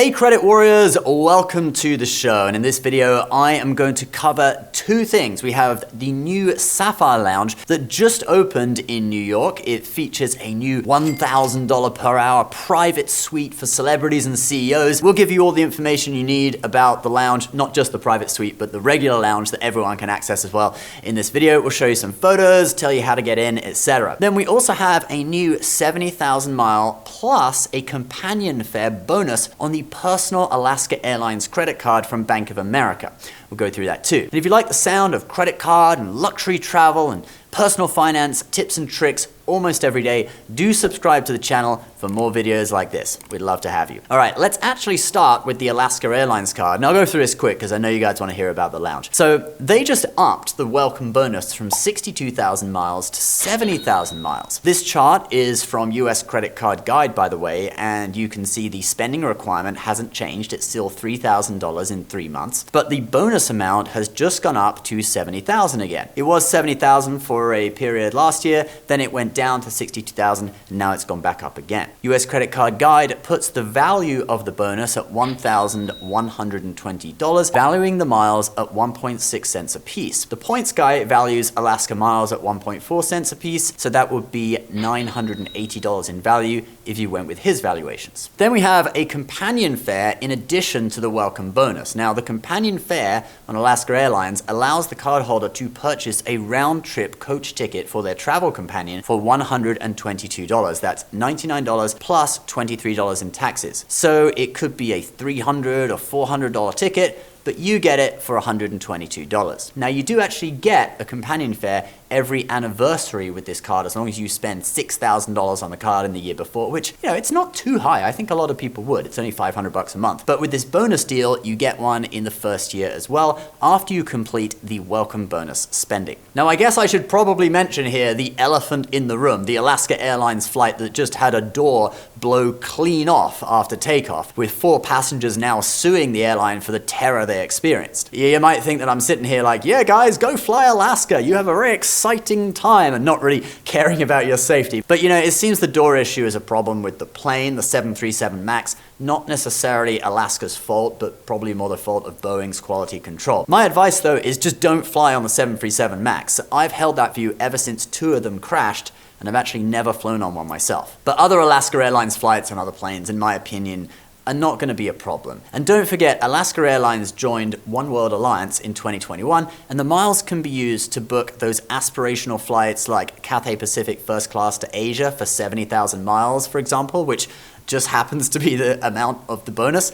Hey credit warriors, welcome to the show, and in this video I am going to cover two things. We have the new Sapphire Lounge that just opened in New York. It features a new $1,000 per hour private suite for celebrities and CEOs. We'll give you all the information you need about the lounge, not just the private suite, but the regular lounge that everyone can access as well. In this video, we'll show you some photos, tell you how to get in, etc. Then we also have a new 70,000 mile plus a companion fare bonus on the personal Alaska Airlines credit card from Bank of America. We'll go through that too. And if you like the sound of credit card and luxury travel and personal finance tips and tricks almost every day, do subscribe to the channel for more videos like this. We'd love to have you. All right, let's actually start with the Alaska Airlines card. And I'll go through this quick because I know you guys want to hear about the lounge. So they just upped the welcome bonus from 62,000 miles to 70,000 miles. This chart is from US Credit Card Guide, by the way, and you can see the spending requirement hasn't changed. It's still $3,000 in 3 months, but the bonus amount has just gone up to 70,000 again. It was 70,000 for a period last year, then it went down to 62,000, and now it's gone back up again. US Credit Card Guide puts the value of the bonus at $1,120, valuing the miles at 1.6 cents a piece. The points guy values Alaska miles at 1.4 cents a piece, so that would be $980 in value if you went with his valuations. Then we have a companion fare in addition to the welcome bonus. Now, the companion fare on Alaska Airlines allows the cardholder to purchase a round-trip coach ticket for their travel companion for $122. That's $99 plus $23 in taxes. So it could be a $300 or $400 ticket, but you get it for $122. Now, you do actually get a companion fare every anniversary with this card, as long as you spend $6,000 on the card in the year before, which, you know, it's not too high. I think a lot of people would. It's only $500 a month. But with this bonus deal, you get one in the first year as well, after you complete the welcome bonus spending. Now, I guess I should probably mention here the elephant in the room, the Alaska Airlines flight that just had a door blow clean off after takeoff, with 4 passengers now suing the airline for the terror they experienced. You might think that I'm sitting here like, yeah guys, go fly Alaska, you have a very exciting time, and not really caring about your safety. But you know, it seems the door issue is a problem with the plane, the 737 MAX, not necessarily Alaska's fault, but probably more the fault of Boeing's quality control. My advice though is just don't fly on the 737 MAX. I've held that view ever since 2 of them crashed, and I've actually never flown on one myself. But other Alaska Airlines flights on other planes, in my opinion, are not going to be a problem. And don't forget, Alaska Airlines joined One World Alliance in 2021, and the miles can be used to book those aspirational flights like Cathay Pacific First Class to Asia for 70,000 miles, for example, which just happens to be the amount of the bonus.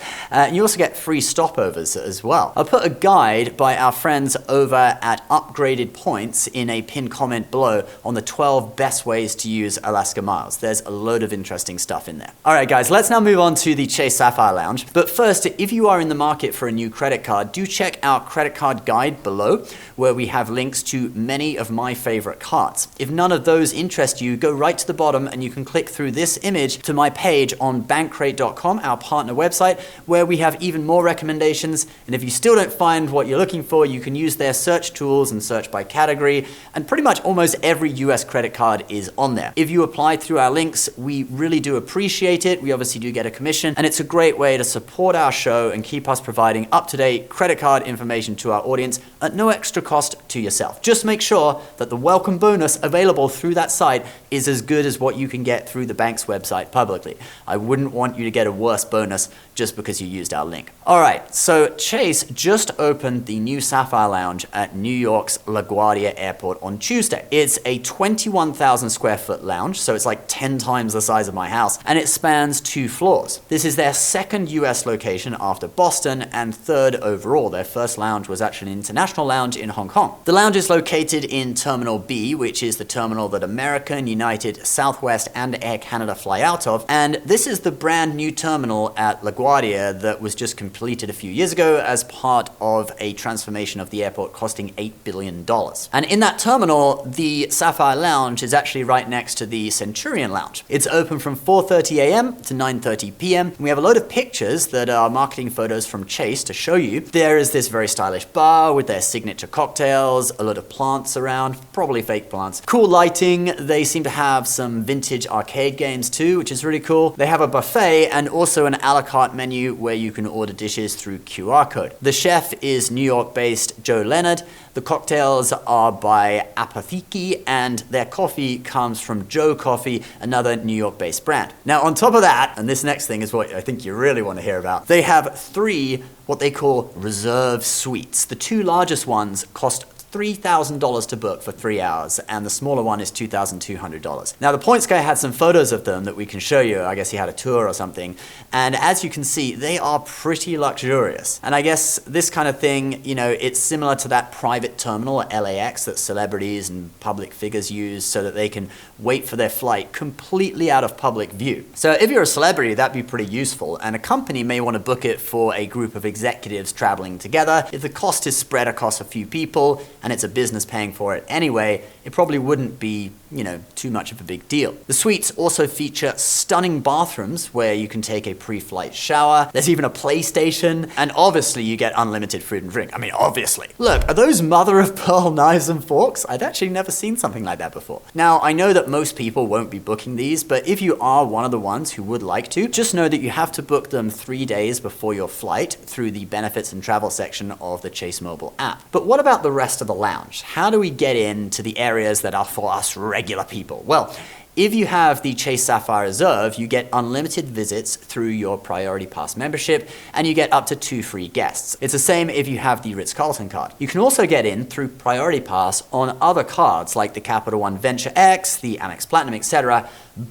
You also get free stopovers as well. I'll put a guide by our friends over at Upgraded Points in a pinned comment below on the 12 best ways to use Alaska miles. There's a load of interesting stuff in there. All right, guys, let's now move on to the Chase Sapphire Lounge. But first, if you are in the market for a new credit card, do check our credit card guide below, where we have links to many of my favorite cards. If none of those interest you, go right to the bottom and you can click through this image to my page on bankrate.com, our partner website, where we have even more recommendations. And if you still don't find what you're looking for, you can use their search tools and search by category, and pretty much almost every US credit card is on there. If you apply through our links, we really do appreciate it. We obviously do get a commission, and it's a great way to support our show and keep us providing up-to-date credit card information to our audience at no extra cost to yourself. Just make sure that the welcome bonus available through that site is as good as what you can get through the bank's website publicly. I wouldn't want you to get a worse bonus just because you used our link. All right, so Chase just opened the new Sapphire Lounge at New York's LaGuardia Airport on Tuesday. It's a 21,000 square foot lounge, so it's like 10 times the size of my house, and it spans 2 floors. This is their second US location after Boston, and 3rd overall. Their first lounge was actually an international lounge in Hong Kong. The lounge is located in Terminal B, which is the terminal that American, United, Southwest, and Air Canada fly out of, and this is the brand new terminal at LaGuardia that was just completed a few years ago as part of a transformation of the airport costing $8 billion. And in that terminal, the Sapphire Lounge is actually right next to the Centurion Lounge. It's open from 4:30 a.m. to 9:30 p.m. We have a load of pictures that are marketing photos from Chase to show you. There is this very stylish bar with their signature cocktails, a lot of plants around, probably fake plants. Cool lighting. They seem to have some vintage arcade games too, which is really cool. They have a buffet and also an a la carte menu where you can order dishes through QR code. The chef is New York-based Joe Leonard. The cocktails are by Apotheke, and their coffee comes from Joe Coffee, another New York-based brand. Now, on top of that, and this next thing is what I think you really want to hear about, they have 3 what they call reserve suites. The 2 largest ones cost $3,000 to book for 3 hours, and the smaller one is $2,200. Now, the points guy had some photos of them that we can show you. I guess he had a tour or something. And as you can see, they are pretty luxurious. And I guess this kind of thing, you know, it's similar to that private terminal at LAX that celebrities and public figures use so that they can wait for their flight completely out of public view. So if you're a celebrity, that'd be pretty useful. And a company may want to book it for a group of executives traveling together. If the cost is spread across a few people, and it's a business paying for it anyway, it probably wouldn't be, you know, too much of a big deal. The suites also feature stunning bathrooms where you can take a pre-flight shower. There's even a PlayStation, and obviously you get unlimited food and drink. I mean, obviously. Look, are those mother of pearl knives and forks? I've actually never seen something like that before. Now, I know that most people won't be booking these, but if you are one of the ones who would like to, just know that you have to book them 3 days before your flight through the benefits and travel section of the Chase mobile app. But what about the rest of the lounge? How do we get into the areas that are for us regular people? Well, if you have the Chase Sapphire Reserve, you get unlimited visits through your Priority Pass membership, and you get up to 2 free guests. It's the same if you have the Ritz-Carlton card. You can also get in through Priority Pass on other cards like the Capital One Venture X, the Amex Platinum, etc.,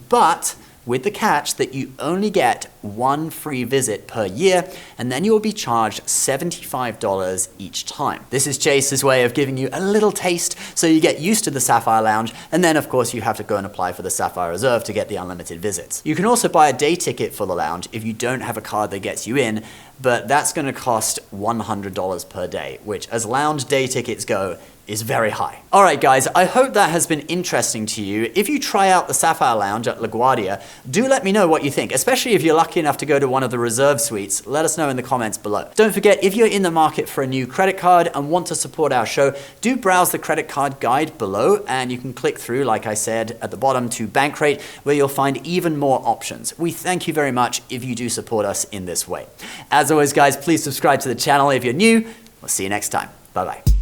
but with the catch that you only get 1 free visit per year, and then you will be charged $75 each time. This is Chase's way of giving you a little taste so you get used to the Sapphire Lounge, and then of course you have to go and apply for the Sapphire Reserve to get the unlimited visits. You can also buy a day ticket for the lounge if you don't have a card that gets you in, but that's going to cost $100 per day, which as lounge day tickets go, is very high. All right, guys, I hope that has been interesting to you. If you try out the Sapphire Lounge at LaGuardia, do let me know what you think, especially if you're lucky enough to go to one of the reserve suites. Let us know in the comments below. Don't forget, if you're in the market for a new credit card and want to support our show, do browse the credit card guide below, and you can click through, like I said, at the bottom to Bankrate, where you'll find even more options. We thank you very much if you do support us in this way. As always, guys, please subscribe to the channel if you're new. We'll see you next time. Bye-bye.